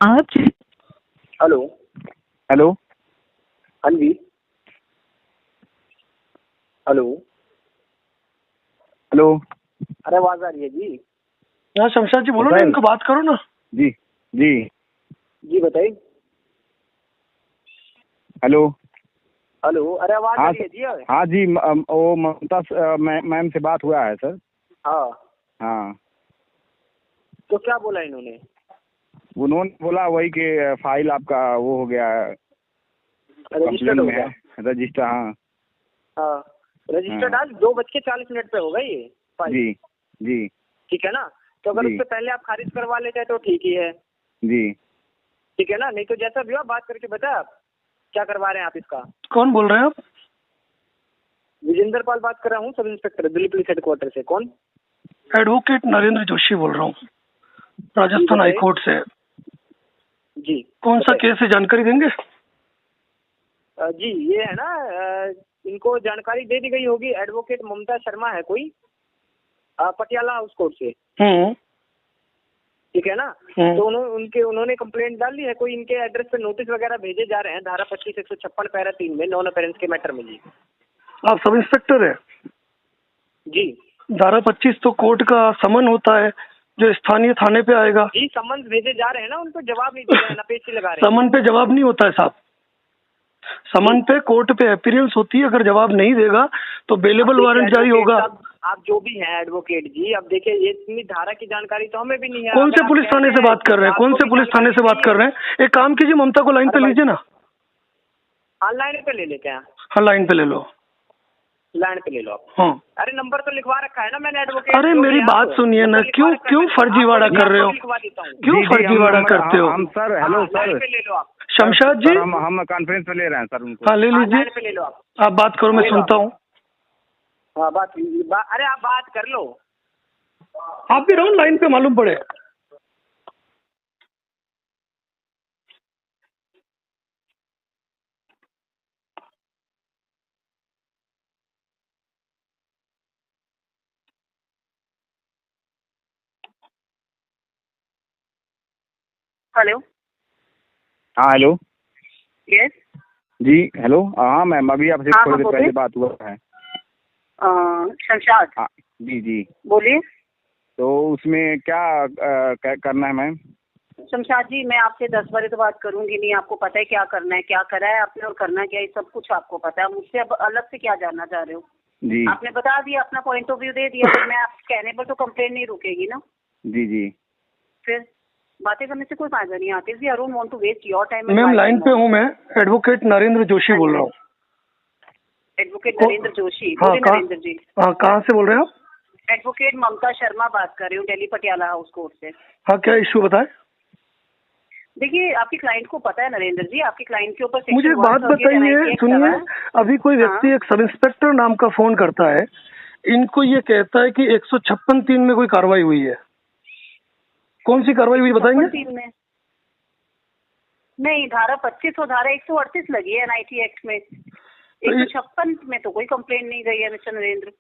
आप hello. Hello. हाँ जी। Hello. Hello. अरे आवाज आ रही है जी। हाँ शमशाद जी बोलो ना, इनको बात करो ना। जी जी जी बताइए। हेलो। हेलो। अरे आवाज आ हाँ रही है जी। हाँ जी, वो ममता मैम से बात हुआ है सर। हाँ हाँ, तो क्या बोला इन्होंने? उन्होंने बोला वही कि फाइल आपका वो हो गया है, रजिस्टर्ड कंप्लेंट हो में गया। है, रजिस्टर। हाँ हाँ रजिस्टर्ड हाँ। आज 2:40 पे होगा ये फाइल। जी जी ठीक है ना, तो अगर जी उससे पहले आप खारिज करवा लेते हैं तो ठीक ही है। जी। ठीक है ना, नहीं तो जैसा भी हो बात करके बता आप क्या करवा रहे हैं आप इसका। कौन बोल रहे हैं आप? विजेंद्र पाल बात कर रहा हूँ, sub inspector Delhi police headquarter से। कौन? एडवोकेट नरेंद्र जोशी बोल रहा हूँ, राजस्थान हाई कोर्ट से। जी कौन सा केस है, जानकारी देंगे? जी ये है ना, इनको जानकारी दे दी गई होगी। एडवोकेट ममता शर्मा है कोई, पटियाला हाउस कोर्ट से। ठीक है ना, तो उन्होंने कंप्लेंट डाल दी है। कोई इनके एड्रेस पे नोटिस वगैरह भेजे जा रहे हैं धारा 25 156 पैरा 3 में नॉन अपीयरेंस के मैटर में। जी आप सब इंस्पेक्टर है? जी। धारा 25 तो कोर्ट का समन होता है जो स्थानीय थाने पे आएगा। जी समन भेजे जा रहे हैं ना, उनको जवाब नहीं दे रहे हैं ना, पेशी लगा रहे हैं। समन पे जवाब नहीं होता है साहब। समन पे कोर्ट पे अपीयरेंस होती है, अगर जवाब नहीं देगा तो बेलेबल वारंट जारी होगा। आप जो भी हैं एडवोकेट जी, अब देखिए ये इतनी धारा की जानकारी तो हमें भी नहीं है। कौन से पुलिस थाने से बात कर रहे हैं? कौन से पुलिस थाने से बात कर रहे हैं? एक काम कीजिए, ममता को लाइन पे लीजिए ना। लाइन पे ले लेते हैं। हाँ लाइन पे ले लो, लाइन पे ले लो आप। हाँ। अरे नंबर तो लिखवा रखा है ना मैंने एडवोकेट। अरे मेरी बात सुनिए ना, क्यों फर्जीवाड़ा कर रहे हो? क्यों फर्जीवाड़ा करते हो? हम सर, हेलो सर, ले लो आप। शमशाद जी, हम कॉन्फ्रेंस पे ले रहे हैं सर उनको। हाँ ले लीजिए, ले लो आप। आप बात करो, मैं सुनता हूँ। हाँ अरे आप बात कर लो। आप भी रहो लाइन पे, मालूम पड़े। हेलो। हाँ हेलो। यस। जी हेलो। हाँ मैम, अभी आपसे हाँ, थोड़ी देर बोलिए। पहले बात हुआ है। शमशाद हाँ जी जी। बोलिए। तो उसमें क्या करना है मैम? शमशाद जी, मैं आपसे 10 बार तो बात करूंगी नहीं। आपको पता है क्या करना है, क्या करा है आपने और करना क्या है, सब कुछ आपको पता है। मुझसे अब अलग से क्या जानना चाह रहे हो? जी आपने बता दिया, अपना पॉइंट ऑफ व्यू दे दिया, तो मैं आप कहने पर तो कंप्लेन नहीं रुकेगी ना। जी जी। फिर बातें करने से कोई फायदा नहीं आती जी। I don't want to waste your time. Ma'am line पे हूँ मैं, एडवोकेट नरेंद्र जोशी बोल रहा हूँ। एडवोकेट नरेंद्र जोशी? हाँ, नरेंद्र जी। हाँ कहाँ से बोल रहे हैं आप? एडवोकेट ममता शर्मा बात कर रही हूँ, दिल्ली पटियाला हाउस कोर्ट से। हाँ क्या इशू बताएं? देखिए, आपकी क्लाइंट को पता है नरेंद्र जी, आपकी क्लाइंट के ऊपर मुझे एक बात बताइए, सुनिए। अभी कोई व्यक्ति एक सब इंस्पेक्टर नाम का फोन करता है, इनको ये कहता है कि 156(3) में कोई कार्रवाई हुई है। कौन सी कार्रवाई हुई बताएंगे? 3 में नहीं, धारा 25 और धारा 138 लगी है एनआईटी एक्ट में। 156 में तो कोई कंप्लेंट नहीं गई है मिस्टर नरेंद्र।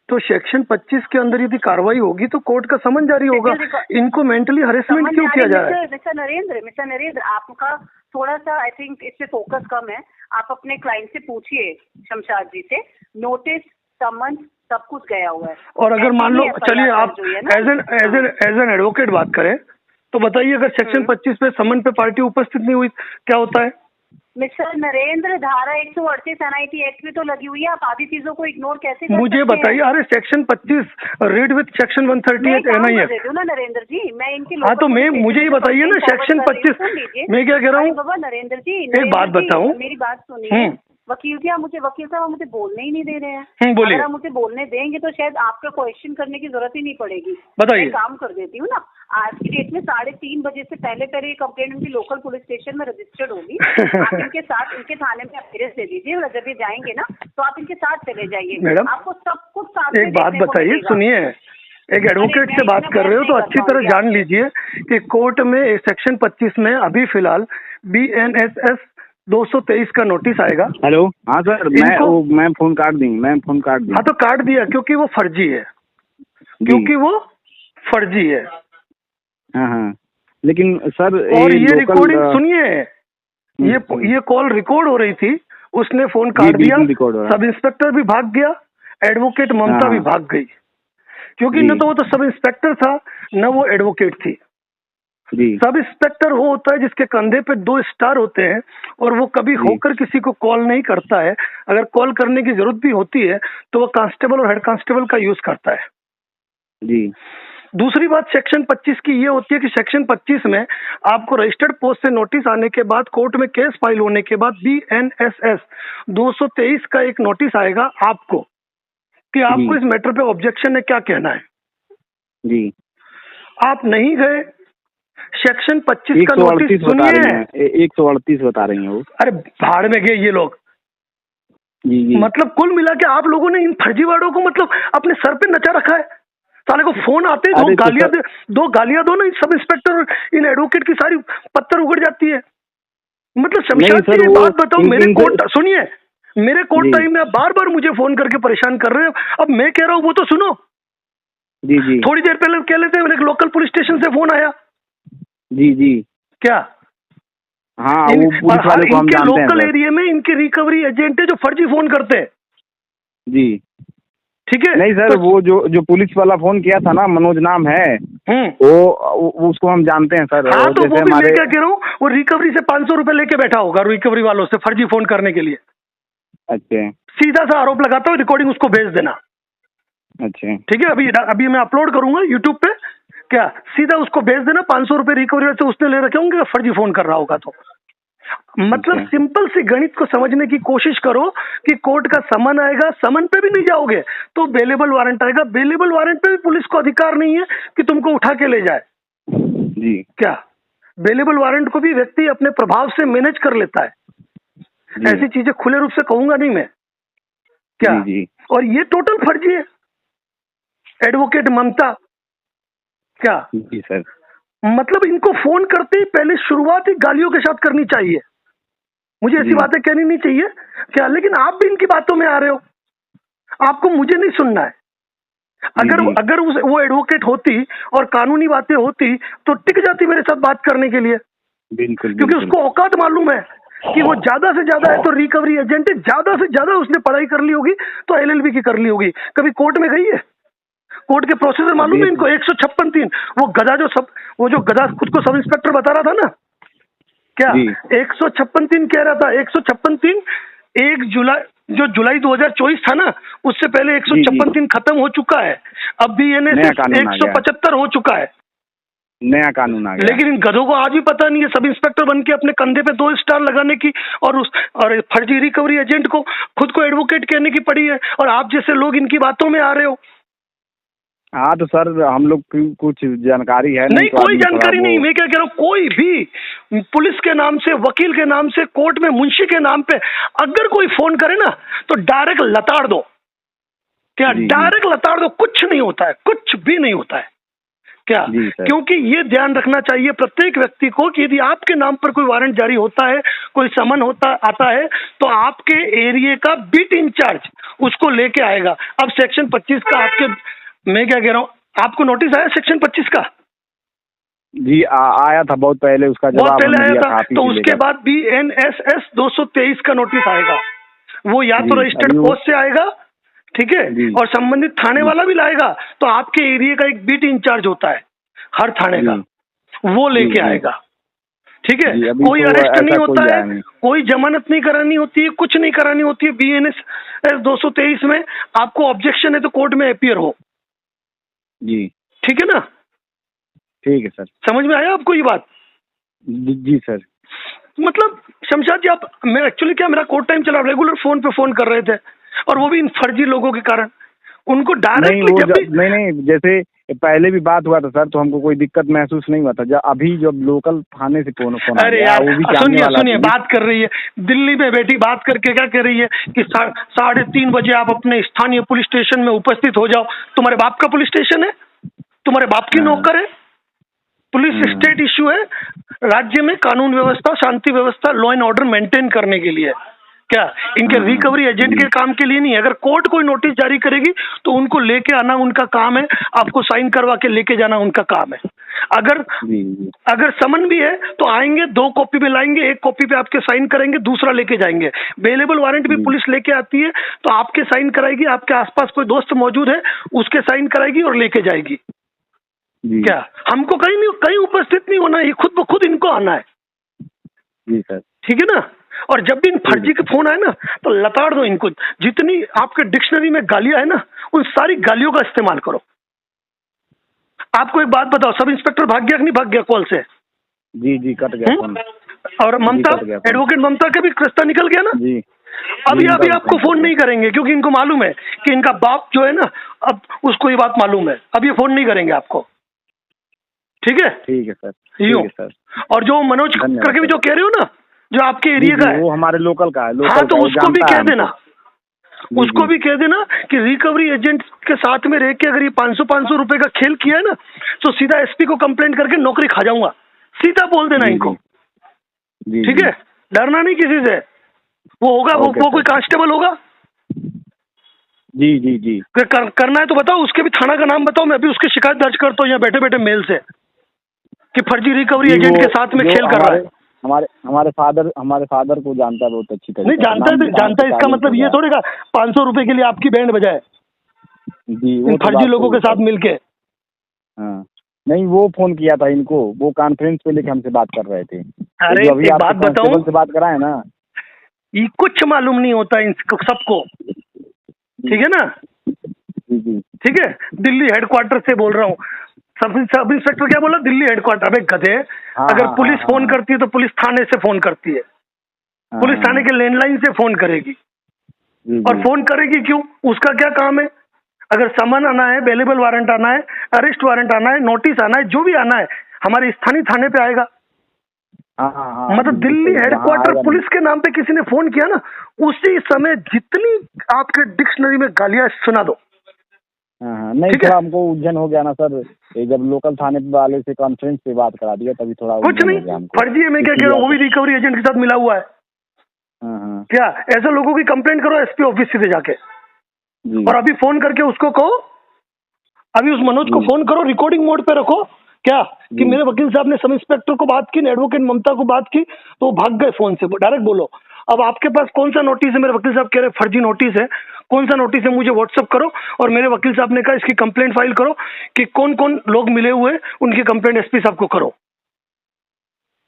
तो सेक्शन 25 के अंदर यदि कार्रवाई होगी तो कोर्ट का समन जारी होगा। इनको मेंटली हरेसमेंट क्यों किया जा रहा है? मिस्टर नरेंद्र, आपका थोड़ा सा आई थिंक इस पे फोकस कम है। आप अपने क्लाइंट से पूछिए, शमशाद जी से, नोटिस समन सब कुछ गया हुआ है। और अगर मान लो, चलिए आप एज एन एडवोकेट बात करें तो बताइए, अगर सेक्शन 25 पे समन पे पार्टी उपस्थित नहीं हुई क्या होता है? मिस्टर नरेंद्र, धारा 138 एनआईटी एक्ट में तो लगी हुई है। आप आधी चीजों को इग्नोर कैसे कर मुझे बताइए। अरे section 25 read with section 138 NI act ना नरेंद्र जी, मैं इनकी। हाँ तो मैं मुझे ही बताइए ना, सेक्शन 25 मैं क्या कह रहा हूँ? बाबा नरेंद्र जी, एक बात बताऊँ, मेरी बात सुनिए। वकील जी, वकील साहब मुझे बोलने ही नहीं दे रहे हैं। बोलिए। अगर आप मुझे बोलने देंगे तो शायद आपका क्वेश्चन करने की जरूरत ही नहीं पड़ेगी। बताइए। मैं काम कर देती हूँ ना, आज की डेट में 3:30 बजे से पहले ये कंप्लेंट उनकी लोकल पुलिस स्टेशन में रजिस्टर्ड होगी। आप इनके साथ, इनके थाने में अपीयरेंस दे दीजिए, और जब ये जाएंगे ना तो आप इनके साथ चले जाइए। मैडम आपको सब कुछ साथ में एक बात बताइए, सुनिए। एक एडवोकेट से बात कर रहे हो तो अच्छी तरह जान लीजिए कि कोर्ट में सेक्शन 25 में अभी फिलहाल BNSS 223 का नोटिस आएगा। हेलो। हाँ सर, मैं फोन काट दी। हाँ तो काट दिया क्योंकि वो फर्जी है, क्योंकि वो फर्जी है। हाँ हाँ। लेकिन सर और ये लोकल रिकॉर्डिंग सुनिए, ये कॉल रिकॉर्ड हो रही थी, उसने फोन काट दिया, सब इंस्पेक्टर भी भाग गया, एडवोकेट ममता भी भाग गई, क्योंकि न तो वो तो सब इंस्पेक्टर था न वो एडवोकेट थी। सब इंस्पेक्टर वो होता है जिसके कंधे पे 2 स्टार होते हैं और वो कभी होकर किसी को कॉल नहीं करता है। अगर कॉल करने की जरूरत भी होती है तो वो कांस्टेबल और हेड कांस्टेबल का यूज करता है जी। दूसरी बात सेक्शन 25 की ये होती है कि सेक्शन 25 में आपको रजिस्टर्ड पोस्ट से नोटिस आने के बाद, कोर्ट में केस फाइल होने के बाद BNSS 223 का एक नोटिस आएगा आपको कि आपको इस मैटर पे ऑब्जेक्शन है, क्या कहना है जी। आप नहीं गए, सेक्शन 25 का नोटिस सुनिए, 138 बता रही हैं वो। अरे भाड़ में गए ये लोग जी। मतलब कुल मिला के आप लोगों ने इन फर्जीवाड़ों को मतलब अपने सर पे नचा रखा है। साले को फोन आते हैं, दो गालियां दो ना, सब इंस्पेक्टर इन एडवोकेट की सारी पत्थर उगड़ जाती है। मतलब शमशाद जी बात बताओ, मेरे कोर्ट सुनिए, मेरे कोर्ट टाइम में आप बार बार मुझे फोन करके परेशान कर रहे हो। अब मैं कह रहा हूँ वो तो सुनो जी। थोड़ी देर पहले कह लेते हैं लोकल पुलिस स्टेशन से फोन आया जी क्या? हाँ, वो पुलिस वाले को हम जानते हैं। लोकल एरिया में इनके रिकवरी एजेंट है जो फर्जी फोन करते हैं जी, ठीक है? नहीं सर, वो जो पुलिस वाला फोन किया था ना, मनोज नाम है, वो उसको हम जानते हैं सर। हाँ, तो वो भी मैं क्या कह रहा हूँ, वो रिकवरी से 500 रुपए लेके बैठा होगा रिकवरी वालों से फर्जी फोन करने के लिए। अच्छा, सीधा सा आरोप लगाता हूँ, रिकॉर्डिंग उसको भेज देना। अच्छा, ठीक है? अभी मैं अपलोड करूंगा यूट्यूब पे, क्या सीधा उसको भेज देना, 500 रुपए रिकवरी से उसने ले रखे होंगे, फर्जी फोन कर रहा होगा। तो मतलब सिंपल सी गणित को समझने की कोशिश करो कि कोर्ट का समन आएगा, समन पे भी नहीं जाओगे तो बेलेबल वारंट आएगा, बेलेबल वारंट पे भी पुलिस को अधिकार नहीं है कि तुमको उठा के ले जाए जी। क्या बेलेबल वारंट को भी व्यक्ति अपने प्रभाव से मैनेज कर लेता है, ऐसी चीजें खुले रूप से कहूंगा नहीं मैं, क्या जी। और ये टोटल फर्जी है। एडवोकेट ममता क्या जी सर, मतलब इनको फोन करते ही पहले शुरुआत ही गालियों के साथ करनी चाहिए। मुझे ऐसी बातें कहनी नहीं चाहिए क्या, लेकिन आप भी इनकी बातों में आ रहे हो, आपको मुझे नहीं सुनना है। अगर वो एडवोकेट होती और कानूनी बातें होती तो टिक जाती मेरे साथ बात करने के लिए, बिल्कुल, क्योंकि उसको औकात मालूम है कि वो ज्यादा से ज्यादा है तो रिकवरी एजेंट है, ज्यादा से ज्यादा उसने पढ़ाई कर ली होगी तो LLB की कर ली होगी। कभी कोर्ट में गई है? कोर्ट के प्रोसीजर मालूम है इनको? 156(3) वो जो गधा खुद को सब इंस्पेक्टर बता रहा था ना, क्या 156(3) कह रहा था? 156(3) 1 जुलाई, जो जुलाई 2024 था ना, उससे पहले 156(3) खत्म हो चुका है। अब भी NSS 175 हो चुका है, नया कानून आ गया। लेकिन इन गधों को आज भी पता नहीं है सब इंस्पेक्टर बन के अपने कंधे पे 2 स्टार लगाने की, और फर्जी रिकवरी एजेंट को खुद को एडवोकेट कहने की पड़ी है, और आप जैसे लोग इनकी बातों में आ रहे हो। हाँ तो सर, हम लोग की कुछ जानकारी है नहीं, कोई जानकारी नहीं। मैं क्या कह रहा हूँ, कोई भी पुलिस के नाम से, वकील के नाम से, कोर्ट में मुंशी के नाम पे अगर कोई फोन करे ना तो डायरेक्ट लताड़ दो, क्या डायरेक्ट लताड़ दो, कुछ नहीं होता है, कुछ भी नहीं होता है, क्या? क्योंकि ये ध्यान रखना चाहिए प्रत्येक व्यक्ति को कि यदि आपके नाम पर कोई वारंट जारी होता है, कोई समन आता है, तो आपके एरिया का बीट इंचार्ज उसको लेके आएगा। अब सेक्शन 25 का मैं क्या कह रहा हूँ, आपको नोटिस आया सेक्शन 25 का? जी आया था बहुत पहले, उसका जवाब बहुत पहले आया था। तो उसके बाद BNSS 223 का नोटिस आएगा, वो या तो रजिस्टर्ड पोस्ट से आएगा, ठीक है, और संबंधित थाने वाला भी लाएगा। तो आपके एरिया का एक बीट इंचार्ज होता है हर थाने का, वो लेके आएगा, ठीक है। कोई अरेस्ट नहीं होता है, कोई जमानत नहीं करानी होती है, कुछ नहीं करानी होती है। BNSS 223 में आपको ऑब्जेक्शन है तो कोर्ट में अपीयर हो जी, ठीक है ना? ठीक है सर, समझ में आया आपको ये बात? जी सर। मतलब शमशाद जी, मैं एक्चुअली क्या, मेरा कोर्ट टाइम चला, रेगुलर फोन पे फोन कर रहे थे, और वो भी इन फर्जी लोगों के कारण। उनको डायरेक्टली नहीं, जैसे पहले भी बात हुआ था सर, तो हमको कोई दिक्कत महसूस नहीं हुआ था। जब लोकल थाने से फोन अरे यार, सुनिए बात कर रही है, दिल्ली में बैठी बात करके क्या कह रही है कि 3:30 बजे आप अपने स्थानीय पुलिस स्टेशन में उपस्थित हो जाओ। तुम्हारे बाप का पुलिस स्टेशन है? तुम्हारे बाप की नौकर है? पुलिस स्टेट इश्यू है, राज्य में कानून व्यवस्था, शांति व्यवस्था, लॉ एंड ऑर्डर मेंटेन करने के लिए, क्या इनके रिकवरी एजेंट के काम के लिए नहीं है। अगर कोर्ट कोई नोटिस जारी करेगी तो उनको लेके आना उनका काम है, आपको साइन करवा के लेके जाना उनका काम है। अगर अगर समन भी है तो आएंगे, 2 कॉपी पे लाएंगे, 1 कॉपी पे आपके साइन करेंगे, दूसरा लेके जाएंगे। बेलेबल वारंट भी पुलिस लेके आती है तो आपके साइन कराएगी, आपके आसपास कोई दोस्त मौजूद है उसके साइन कराएगी और लेके जाएगी। क्या हमको कहीं उपस्थित नहीं होना है, ये खुद ब खुद इनको आना है। जी सर। ठीक है ना। और जब भी इन फर्जी के फोन आए ना तो लताड़ दो इनको, जितनी आपके डिक्शनरी में गालियां है ना उन सारी गालियों का इस्तेमाल करो। आपको एक बात बताओ, सब इंस्पेक्टर भाग गया कि नहीं भाग गया कॉल से? जी कट गया फोन। और ममता, एडवोकेट ममता का भी रास्ता निकल गया ना जी। अभी आपको फोन नहीं करेंगे क्योंकि इनको मालूम है कि इनका बाप जो है ना, अब उसको ये बात मालूम है, अब ये फोन नहीं करेंगे आपको। ठीक है सर। यूँ और जो मनोज करके भी जो कह रहे हो ना, जो आपके एरिया का है, वो हमारे लोकल का है। हाँ तो उसको भी कह देना, उसको भी कह देना कि रिकवरी एजेंट के साथ में रह के अगर ये 500 रुपए का खेल किया है ना तो सीधा एसपी को कंप्लेंट करके नौकरी खा जाऊंगा, सीधा बोल देना इनको। ठीक है, डरना नहीं किसी से। वो होगा वो कोई कांस्टेबल होगा। जी करना है तो बताओ, उसके भी थाना का नाम बताओ, मैं भी उसकी शिकायत दर्ज करता हूँ यहाँ बैठे बैठे मेल से कि फर्जी रिकवरी एजेंट के साथ में खेल कर रहा है। हमारे फादर को जानता है बहुत अच्छी तरीके। नहीं जानता है इसका मतलब ये थोड़ी का 500 रुपए के लिए आपकी बैंड बजाए जी, इन फर्जी लोगों के साथ मिलके। हाँ नहीं, वो फोन किया था इनको, वो कॉन्फ्रेंस पे लेके हमसे बात कर रहे थे। अरे अभी एक बात बताऊं, से बात कराए ना, ये कुछ मालूम नहीं होता इन सबको। ठीक है ना जी ठीक है। दिल्ली हेडक्वार्टर से बोल रहा हूँ। सब इंस्पेक्टर क्या बोला? दिल्ली हेडक्वार्टर। अबे गधे, अगर पुलिस फोन करती है तो पुलिस थाने से फोन करती है, पुलिस थाने के लैंडलाइन से फोन करेगी। और फोन करेगी क्यों? उसका क्या काम है? अगर समन आना है, बेलेबल वारंट आना है, अरेस्ट वारंट आना है, नोटिस आना है, जो भी आना है हमारे स्थानीय थाने पे आएगा। मतलब दिल्ली हेडक्वार्टर पुलिस के नाम पे किसी ने फोन किया ना, उसी समय जितनी आपके डिक्शनरी में गालियां सुना दो। नहीं थोड़ा हमको उलझन हो गया ना सर, जब लोकल थाने वाले से कॉन्फ्रेंस पे बात करा दिया तभी थोड़ा कुछ नहीं। फर्जी है, मैं क्या कह रहा हूँ, वो भी रिकवरी एजेंट के साथ मिला हुआ है। क्या ऐसे लोगों की कंप्लेंट करो एसपी ऑफिस सीधे जाके, और अभी फोन करके उसको कहो, अभी उस मनोज को फोन करो, रिकॉर्डिंग मोड पे रखो क्या कि मेरे वकील साहब ने सब इंस्पेक्टर को बात की, एडवोकेट ममता को बात की, तो वो भाग गए फोन से। डायरेक्ट बोलो अब आपके पास कौन सा नोटिस है, मेरे वकील साहब कह रहे फर्जी नोटिस है, कौन सा नोटिस है मुझे व्हाट्सएप करो। और मेरे वकील साहब ने कहा इसकी कंप्लेंट फाइल करो कि कौन कौन लोग मिले हुए, उनकी कंप्लेंट एसपी साहब को करो।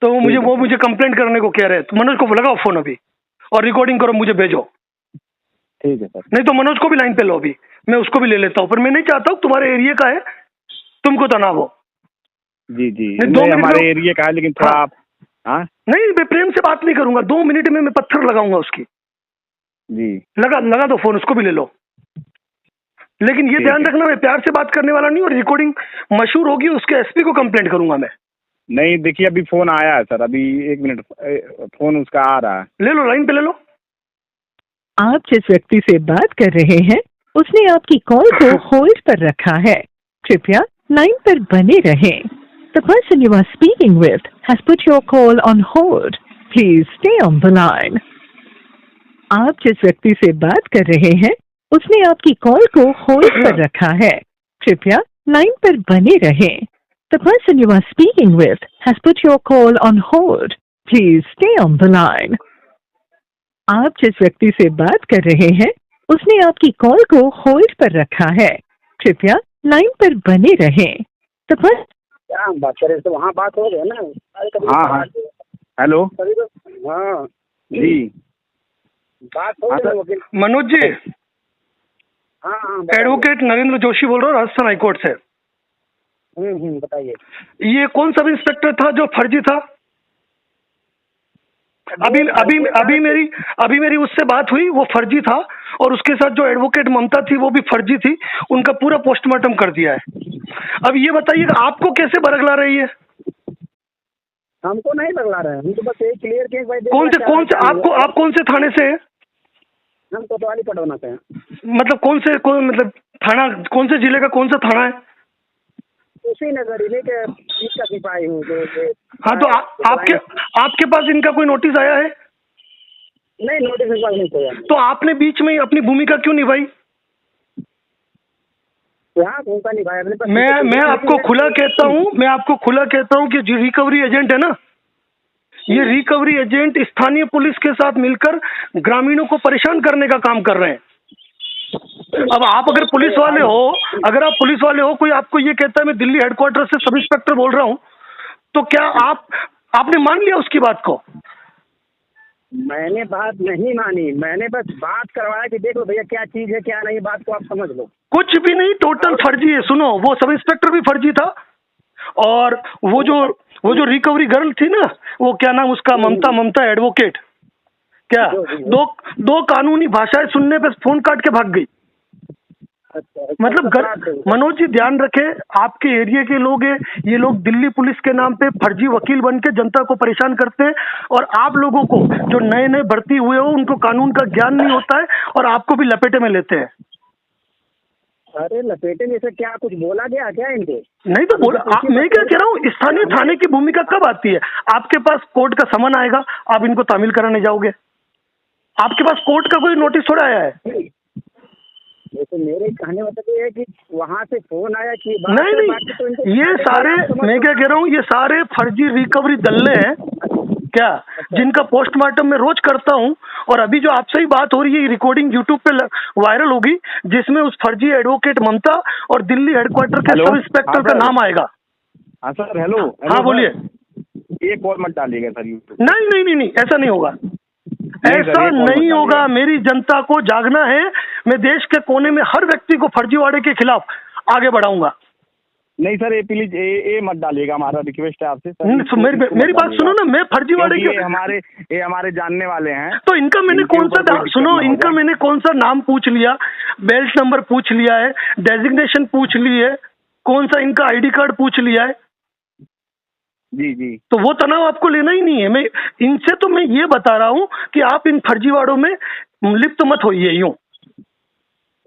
तो वो मुझे कंप्लेंट करने को कह रहे हैं। तो मनोज को लगाओ फोन अभी और रिकॉर्डिंग करो, मुझे भेजो। ठीक है सर। नहीं तो मनोज को भी लाइन पे लो, अभी मैं उसको भी ले लेता हूँ। पर मैं नहीं चाहता हूँ तुम्हारे एरिया का है तुमको तनाव हो। जी नहीं, हमारे एरिया का है, लेकिन थोड़ा आप नहीं, मैं प्रेम से बात नहीं करूंगा। 2 मिनट में मैं पत्थर लगाऊंगा उसकी। जी लगा दो फोन, उसको भी ले लो। लेकिन ये ध्यान रखना, मैं प्यार से बात करने वाला नहीं, और रिकॉर्डिंग मशहूर होगी उसके एसपी को कंप्लेंट करूंगा मैं। नहीं देखिए, अभी फोन आया है सर, अभी 1 मिनट, फोन उसका आ रहा है। ले लो, लाइन पे ले लो। आप जिस व्यक्ति से बात कर रहे हैं उसने आपकी कॉल को होल्ड पर रखा है, कृपया लाइन पर बने रहें। The person you are speaking with has put your call on hold. Please stay on the line. आप जिस व्यक्ति से बात कर रहे हैं उसने आपकी कॉल को होल्ड पर रखा है, कृपया लाइन पर बने रहें। The person you are speaking with has put your call on hold. Please stay on the line. आप जिस व्यक्ति से बात कर रहे हैं उसने आपकी कॉल को होल्ड पर रखा है, कृपया लाइन पर बने रहें। The person क्या हम बात करें, तो वहाँ बात हो गया ना। हाँ हेलो। हाँ जी बात हो गई मनोज जी। हाँ एडवोकेट नरेंद्र जोशी बोल रहा हूँ, राजस्थान हाईकोर्ट से। बताइए। ये कौन सब इंस्पेक्टर था जो फर्जी था? अभी मेरी उससे बात हुई, वो फर्जी था, और उसके साथ जो एडवोकेट ममता थी वो भी फर्जी थी। उनका पूरा पोस्टमार्टम कर दिया है। अब ये बताइए आपको कैसे बरगला रही है? हमको नहीं बरगला रहे हैं, हम तो बस यही क्लियर किए भाई। कौन से आप कौन से थाने से हैं? हम कोतवाली पटवाना से हैं। मतलब मतलब थाना कौन से जिले का, कौन सा थाना है? उसी नगर जिले के इसका सिपाही हूँ। हाँ तो आपके पास इनका कोई नोटिस आया है? नहीं, नोटिस नहीं कोई। तो आपने बीच में अपनी भूमिका क्यों निभाई? क्या भूमिका निभाया अपने पास? मैं आपको खुला कहता हूँ कि जो रिकवरी एजेंट है ना, ये रिकवरी एजेंट स्थानीय पुलिस के साथ मिलकर ग्रामीणों को परेशान करने का काम कर रहे हैं। अब आप अगर पुलिस वाले हो, कोई आपको ये कहता है मैं दिल्ली हेडक्वार्टर से सब इंस्पेक्टर बोल रहा हूँ, तो क्या आपने मान लिया उसकी बात को? मैंने बात नहीं मानी, मैंने बस बात करवाया कि देख लो भैया क्या चीज है क्या नहीं, बात को आप समझ लो। कुछ भी नहीं, टोटल फर्जी है। सुनो, वो सब इंस्पेक्टर भी फर्जी था, और वो जो रिकवरी गर्ल थी ना, वो क्या नाम उसका, ममता एडवोकेट, क्या दो कानूनी भाषाएं सुनने पे फोन काट के भाग गई। मतलब मनोज जी ध्यान रखे, आपके एरिया के लोग हैं ये, लोग दिल्ली पुलिस के नाम पे फर्जी वकील बन के जनता को परेशान करते हैं, और आप लोगों को जो नए भर्ती हुए हो उनको कानून का ज्ञान नहीं होता है, और आपको भी लपेटे में लेते हैं। अरे लपेटे में से क्या कुछ बोला गया क्या इनके? नहीं तो बोला, मैं क्या कह रहा हूँ, स्थानीय थाने की भूमिका कब आती है? आपके पास कोर्ट का समन आएगा, आप इनको तामील कराने जाओगे? आपके पास कोर्ट का कोई नोटिस थोड़ा आया है? तो मेरे कहने मतलब ये है कि वहाँ से फोन आया कि नहीं, ये सारे, मैं क्या कह रहा हूँ, ये सारे फर्जी रिकवरी दल्ले हैं क्या, जिनका पोस्टमार्टम मैं रोज करता हूँ। और अभी जो आपसे ही बात हो रही है, रिकॉर्डिंग यूट्यूब पे वायरल होगी, जिसमें उस फर्जी एडवोकेट ममता और दिल्ली हेडक्वार्टर के सब इंस्पेक्टर का नाम आएगा। हाँ सर, हेलो। हाँ बोलिए। ये कॉल मत डालिएगा सर यूट्यूब। नहीं, ऐसा नहीं होगा, ऐसा नहीं होगा। मेरी जनता को जागना है, मैं देश के कोने में हर व्यक्ति को फर्जीवाड़े के खिलाफ आगे बढ़ाऊंगा। नहीं सर, ये प्लीज ये मत डालिएगा, हमारा रिक्वेस्ट है आपसे सर। मेरी बात सुनो ना, मैं फर्जीवाड़े के, ये हमारे जानने वाले हैं, तो इनका मैंने कौन सा नाम पूछ लिया, बेल्ट नंबर पूछ लिया है, डेजिग्नेशन पूछ ली है, कौन सा इनका आईडी कार्ड पूछ लिया है। जी, तो वो तनाव आपको लेना ही नहीं है। मैं इनसे तो मैं ये बता रहा हूँ कि आप इन फर्जीवाड़ों में लिप्त मत होइए। यूं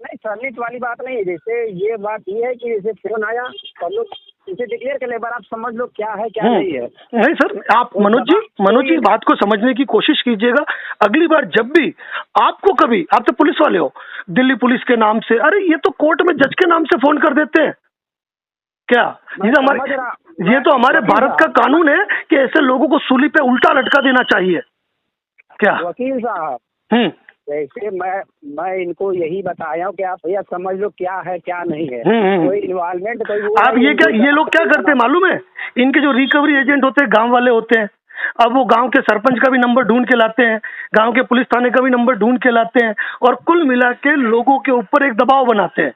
नहीं, सरलित वाली बात नहीं है। जैसे ये बात ये है कि जैसे फोन आया तो लोग इसे डिक्लेयर कर ले, एक बार आप समझ लो क्या है क्या नहीं है। नहीं सर, आप मनोज जी बात को समझने की कोशिश कीजिएगा। अगली बार जब भी आपको कभी, आप तो पुलिस वाले हो, दिल्ली पुलिस के नाम से, अरे ये तो कोर्ट में जज के नाम से फोन कर देते हैं क्या? ये तो हमारे भारत का कानून है कि ऐसे लोगों को सूली पे उल्टा लटका देना चाहिए क्या? वकील साहब, जैसे मैं इनको यही बताया हूँ कि आप भैया समझ लो क्या है क्या नहीं है। कोई इन्वॉल्वमेंट आप ये लोग क्या करते हैं मालूम है? इनके जो रिकवरी एजेंट होते हैं गांव वाले होते हैं, अब वो गांव के सरपंच का भी नंबर ढूंढ के लाते हैं, गांव के पुलिस थाने का भी नंबर ढूंढ के लाते हैं, और कुल मिला के लोगों के ऊपर एक दबाव बनाते हैं।